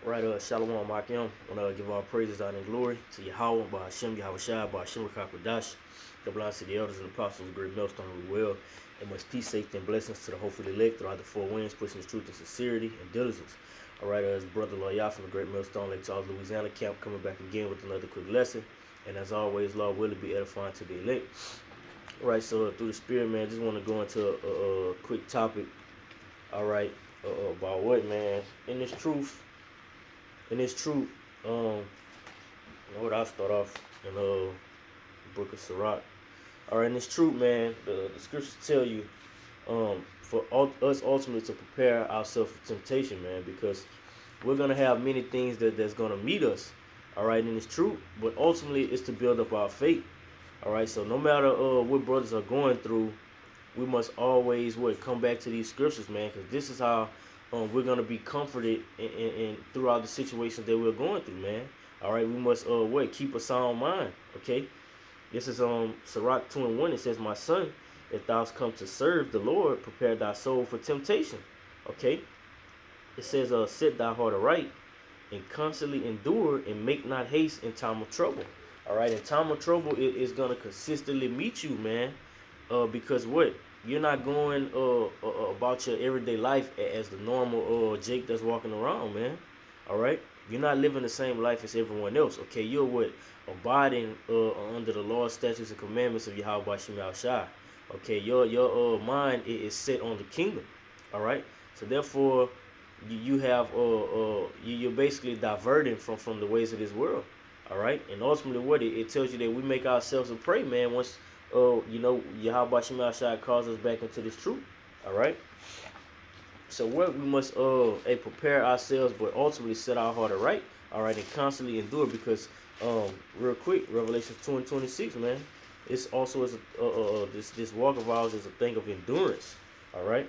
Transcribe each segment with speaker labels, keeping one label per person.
Speaker 1: Right, Shalom Makim. I want to give all praises, honor, and glory to Yahweh, by Hashem, Yahweh Shai, by Hashem, Kakwadash. The blessed to the elders and apostles, the great millstone who will. And much peace, safety, and blessings to the hopefully elect throughout the four winds, pushing the truth and sincerity and diligence. All right, as brother Loyal from the great millstone, Lake Charles, Louisiana camp, coming back again with another quick lesson. And as always, Lord will it be edifying to the elect. All right, so through the spirit, man, just want to go into a quick topic. All right, about what, man? In this truth, what I'll start off in the book of Sirach. All right, in this truth, man, the scriptures tell you for us ultimately to prepare ourselves for temptation, man, because we're gonna have many things that's gonna meet us. All right, in this truth, but ultimately it's to build up our faith. All right, so no matter what brothers are going through, we must always come back to these scriptures, man, because this is how we're gonna be comforted in throughout the situations that we're going through, man. All right, we must keep a sound mind. Okay, this is Sirach 2:1. It says, "My son, if thou come to serve the Lord, prepare thy soul for temptation." Okay, it says, "Set thy heart aright and constantly endure, and make not haste in time of trouble." All right, in time of trouble, it is gonna consistently meet you, man. Because you're not going about your everyday life as the normal Jake that's walking around, man. All right, you're not living the same life as everyone else. Okay, you're abiding under the law, statutes, and commandments of Yahweh Shemel Shai. Okay, your mind is set on the kingdom. All right, so therefore you have you're basically diverting from the ways of this world. All right, and ultimately it tells you that we make ourselves a prey, man. Once Yahweh Shema Shai calls us back into this truth. All right. So we must prepare ourselves, but ultimately set our heart right. All right, and constantly endure, because real quick, Revelation 2:26, man. It's also as this walk of ours is a thing of endurance. All right.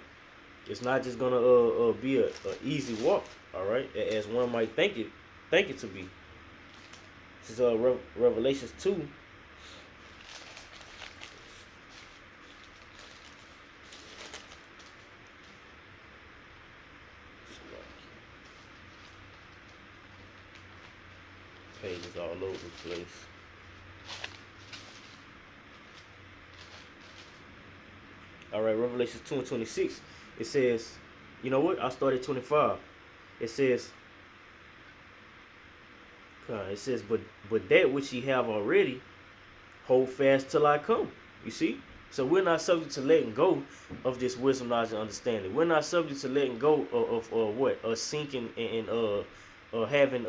Speaker 1: It's not just gonna be a easy walk. All right, as one might think it to be. This is Revelations 2. Pages all over the place. All right, Revelation 2:26. It says, you know what? I started 25. It says, but that which ye have already, hold fast till I come. You see? So we're not subject to letting go of this wisdom, knowledge, and understanding. We're not subject to letting go of sinking and having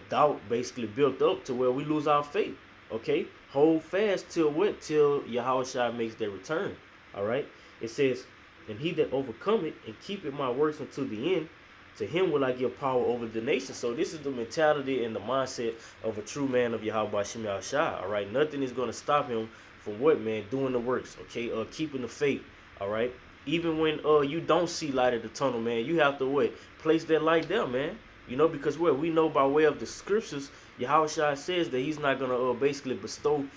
Speaker 1: doubt basically built up to where we lose our faith. Okay, hold fast till what? Till Yahushua makes their return. All right. It says, "And he that overcometh and keepeth my works unto the end, to him will I give power over the nation." So this is the mentality and the mindset of a true man of Yahweh Shem Shai. All right, nothing is gonna stop him from man, doing the works. Okay, keeping the faith. All right, even when you don't see light at the tunnel, man, you have to place that light there, man. You know, because we know by way of the scriptures, Yahweh Shai says that he's not gonna basically bestow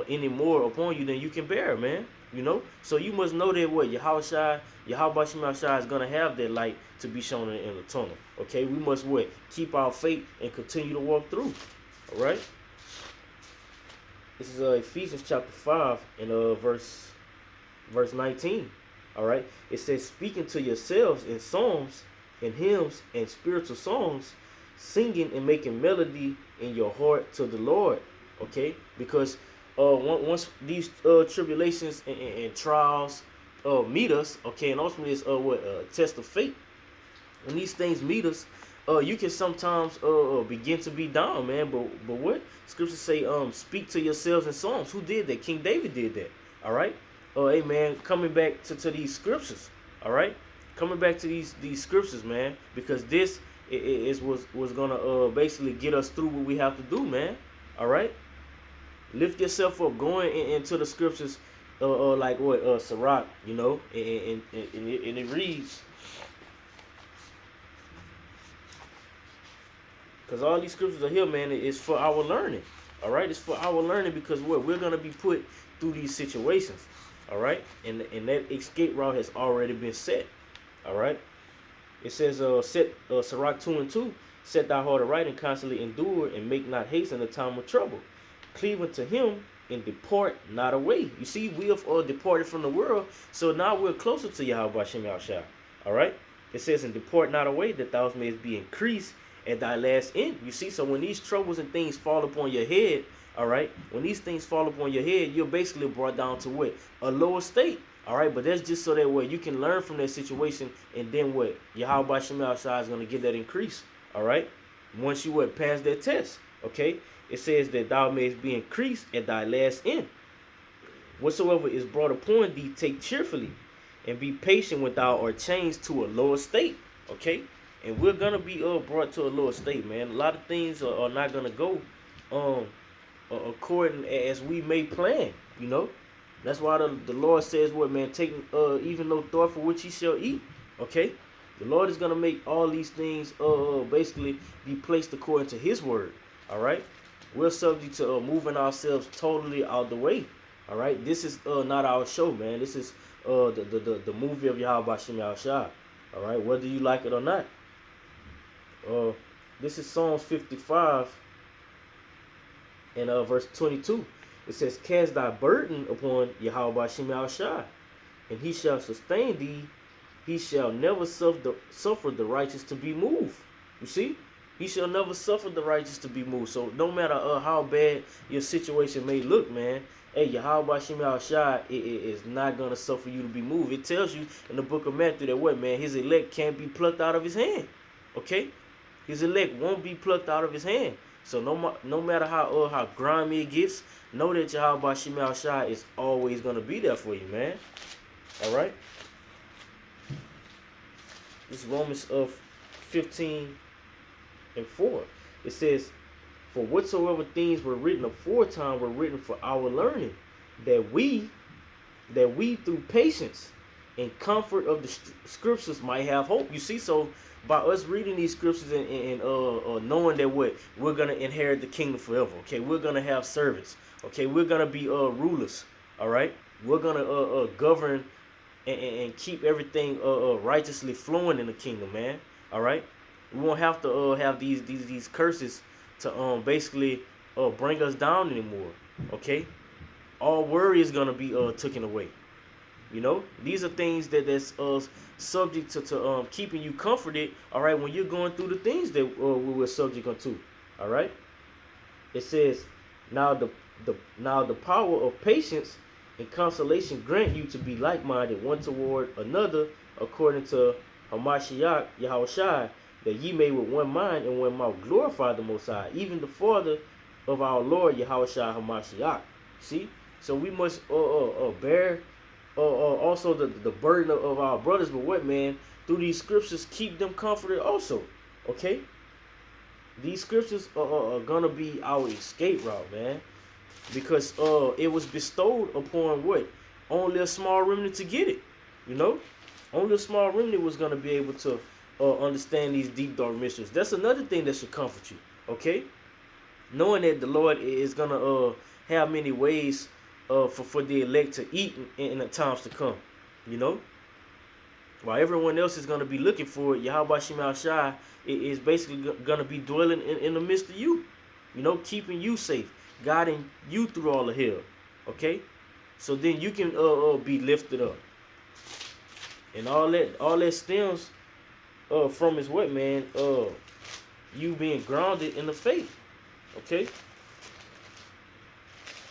Speaker 1: any more upon you than you can bear, man. You know, so you must know that Yahweh Shai is gonna have that light to be shown in the tunnel. Okay, we must keep our faith and continue to walk through. All right. This is Ephesians chapter 5 and verse 19. All right, it says, "Speaking to yourselves in psalms and hymns and spiritual songs, singing and making melody in your heart to the Lord." Okay, because once these tribulations and trials meet us, okay, and ultimately it's test of faith. When these things meet us, you can sometimes begin to be down, man. But what scriptures say? Speak to yourselves in psalms. Who did that? King David did that. All right. Hey, man, coming back to these scriptures. All right, coming back to these scriptures, man, because this was gonna basically get us through what we have to do, man. All right. Lift yourself up, going into the scriptures, like Sirach, you know, and it reads, because all these scriptures are here, man, is for our learning. All right, it's for our learning, because we're gonna be put through these situations. All right, and that escape route has already been set. All right. It says, Sirach 2:2, set thy heart aright and constantly endure, and make not haste in the time of trouble. Cleave unto him and depart not away. You see, we have departed from the world, so now we're closer to Yahweh Shem Yahushua. All right? It says, and depart not away, that thou mayest be increased at thy last end. You see, so when these troubles and things fall upon your head, all right, when these things fall upon your head, you're basically brought down to what? A lower state. All right, but that's just so that way you can learn from that situation, and then what? Yahweh Shem Yahushua is going to get that increase. All right, once you what pass that test. Okay, it says that thou mayest be increased at thy last end. Whatsoever is brought upon thee, take cheerfully, and be patient when thou art changed to a lower state. Okay, and we're gonna be brought to a lower state, man. A lot of things are not gonna go um according as we may plan. You know, that's why the Lord says, what, man, take even no thought for which ye shall eat. Okay, the Lord is gonna make all these things basically be placed according to His word. All right, we're subject to moving ourselves totally out the way. All right, this is not our show, man. This is the movie of Yahweh Shem Yahushua. All right, whether you like it or not. Uh, this is Psalms 55 and verse 22. It says, cast thy burden upon Yahweh Shem Yahushua, and he shall sustain thee. He shall never suffer the righteous to be moved. You see? He shall never suffer the righteous to be moved. So no matter how bad your situation may look, man, hey, Yahweh Shem Yahushua is not going to suffer you to be moved. It tells you in the book of Matthew that what, man, his elect can't be plucked out of his hand. Okay? His elect won't be plucked out of his hand. So no matter how grimy it gets, know that Yahweh Shem Yahushua is always going to be there for you, man. All right? This is Romans 15 and 4. It says, for whatsoever things were written aforetime were written for our learning, that we through patience and comfort of the scriptures might have hope. You see, so by us reading these scriptures and knowing that what we're gonna inherit the kingdom forever. Okay, we're gonna have servants. Okay, we're gonna be rulers. All right, we're gonna govern and keep everything righteously flowing in the kingdom, man. All right, we won't have to have these curses to basically bring us down anymore. Okay, all worry is gonna be taken away. You know, these are things that's subject to keeping you comforted. All right, when you're going through the things that we were subject unto. All right, it says, now the power of patience and consolation grant you to be like-minded one toward another, according to Hamashiach Yahushua, that ye may with one mind and one mouth glorify the Most High, even the Father of our Lord Yahushua Hamashiach. See, so we must bear also the burden of our brothers, but what, man, through these scriptures keep them comforted also. Okay, these scriptures are gonna be our escape route, man, because it was bestowed upon what, only a small remnant to get it. You know, only a small remnant was gonna be able to understand these deep dark mysteries. That's another thing that should comfort you. Okay, knowing that the Lord is gonna have many ways for the elect to eat in the times to come. You know, while everyone else is gonna be looking for it, Yahweh Shem Yahushua is basically gonna be dwelling in the midst of you. You know, keeping you safe, guiding you through all the hell. Okay, so then you can be lifted up, and all that stems from is what, man, you being grounded in the faith. Okay,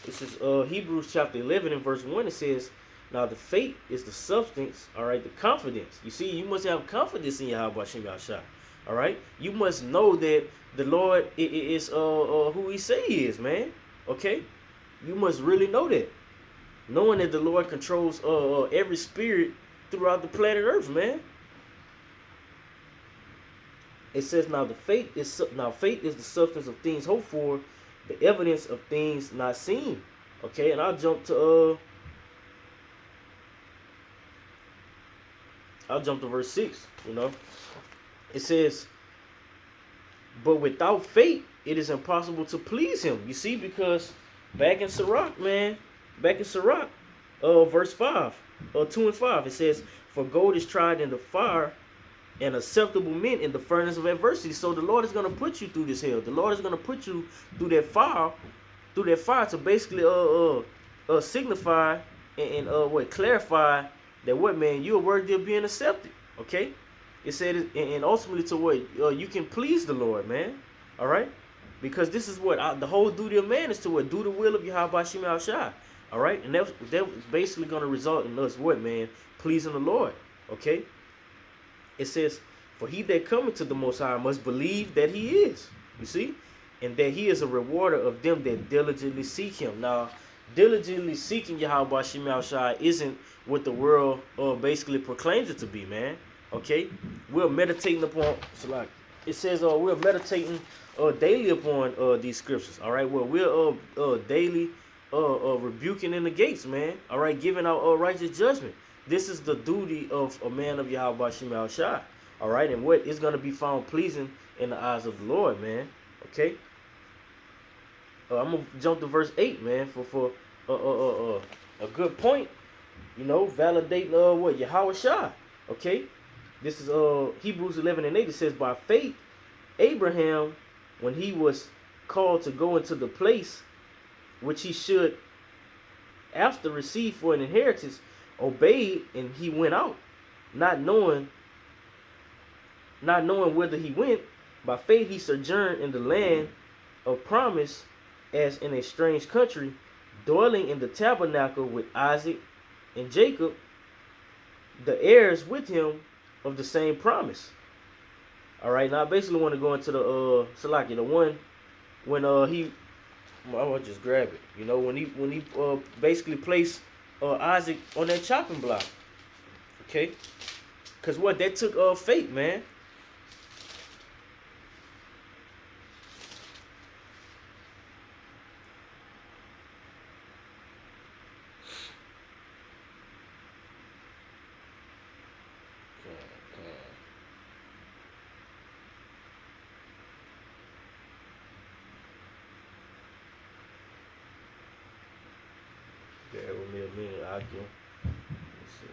Speaker 1: this is Hebrews chapter 11 and verse 1. It says, now the faith is the substance, all right, the confidence. You see, you must have confidence in Yahweh Shem Yahushua. All right, you must know that the Lord is who He say He is, man. Okay, you must really know that, knowing that the Lord controls every spirit throughout the planet Earth, man. It says, now faith is the substance of things hoped for, the evidence of things not seen. Okay, and I'll jump to verse 6. You know, it says, but without faith it is impossible to please Him. You see, because back in Sirach, man, verse 5, 2 and 5, it says, for gold is tried in the fire, and acceptable men in the furnace of adversity. So the Lord is going to put you through this hell. The Lord is going to put you through that fire to basically signify and clarify that what, man, you are worthy of being accepted. Okay, it said, and ultimately to what you can please the Lord, man. All right, because this is what the whole duty of man is, to what, do the will of Yahweh Shema Shai. All right, and that's basically going to result in us what, man, pleasing the Lord. Okay, it says, for he that cometh to the Most High must believe that he is. You see, and that he is a rewarder of them that diligently seek him. Now, diligently seeking Yahweh Shema Shai isn't what the world basically proclaims it to be, man. Okay, we're meditating upon. So like it says, we're meditating daily upon these scriptures. All right, well, we're daily rebuking in the gates, man. All right, giving out righteous judgment. This is the duty of a man of Yahweh Shema Shai. All right, and what is going to be found pleasing in the eyes of the Lord, man. Okay, I'm gonna jump to verse 8, man, for a good point. You know, validating what, Yahweh Shai. Okay, this is Hebrews 11:8. It says, by faith Abraham, when he was called to go into the place which he should after receive for an inheritance, obeyed, and he went out, not knowing whither he went. By faith he sojourned in the land of promise, as in a strange country, dwelling in the tabernacle with Isaac and Jacob, the heirs with him of the same promise. All right, now I basically want to go into the Salaki, the one when he, I'll just grab it. You know, when he basically placed Isaac on that chopping block. Okay, because what, that took faith, man. Bear with me a minute, Akim. Let's see.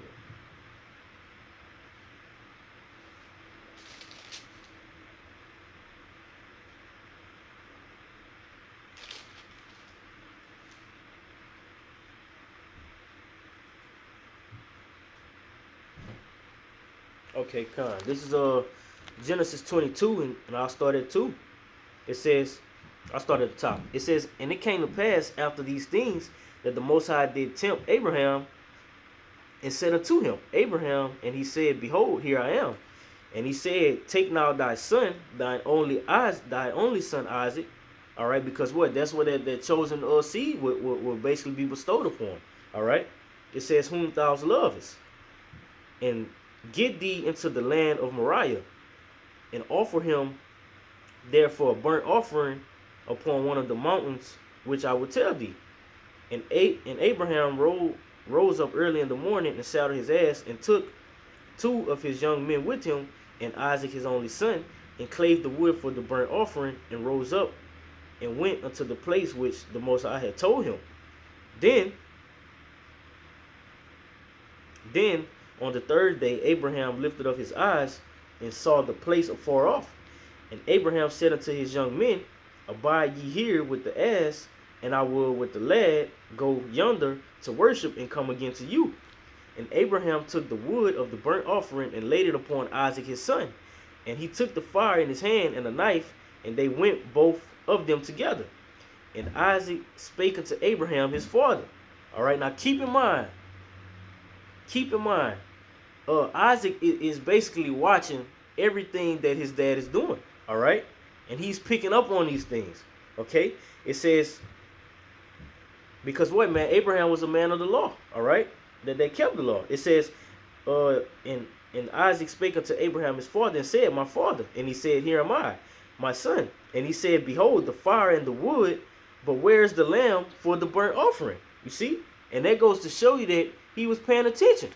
Speaker 1: Okay, Khan. This is Genesis 22, and I'll start at 2. It says, I'll start at the top. It says, and it came to pass after these things that the Most High did tempt Abraham, and said unto him, Abraham, and he said, behold, here I am. And he said, take now thy son, thine only son Isaac. All right, because what? That's what that chosen seed will basically be bestowed upon. All right, it says, whom thou lovest, and get thee into the land of Moriah, and offer him therefore a burnt offering upon one of the mountains which I will tell thee. And Abraham rose up early in the morning, and saddled his ass, and took 2 of his young men with him, and Isaac his only son, and clave the wood for the burnt offering, and rose up and went unto the place which the Most High had told him. Then on the 3rd day Abraham lifted up his eyes, and saw the place afar off. And Abraham said unto his young men, abide ye here with the ass, and I will with the lad go yonder to worship, and come again to you. And Abraham took the wood of the burnt offering, and laid it upon Isaac his son. And he took the fire in his hand and a knife, and they went both of them together. And Isaac spake unto Abraham his father. All right, now keep in mind, Isaac is basically watching everything that his dad is doing. All right, and he's picking up on these things. Okay, it says, because what, man, Abraham was a man of the law. All right, that they kept the law. It says, and Isaac spake unto Abraham his father, and said, my father. And he said, here am I, my son. And he said, behold, the fire and the wood, but where's the lamb for the burnt offering? You see, and that goes to show you that he was paying attention.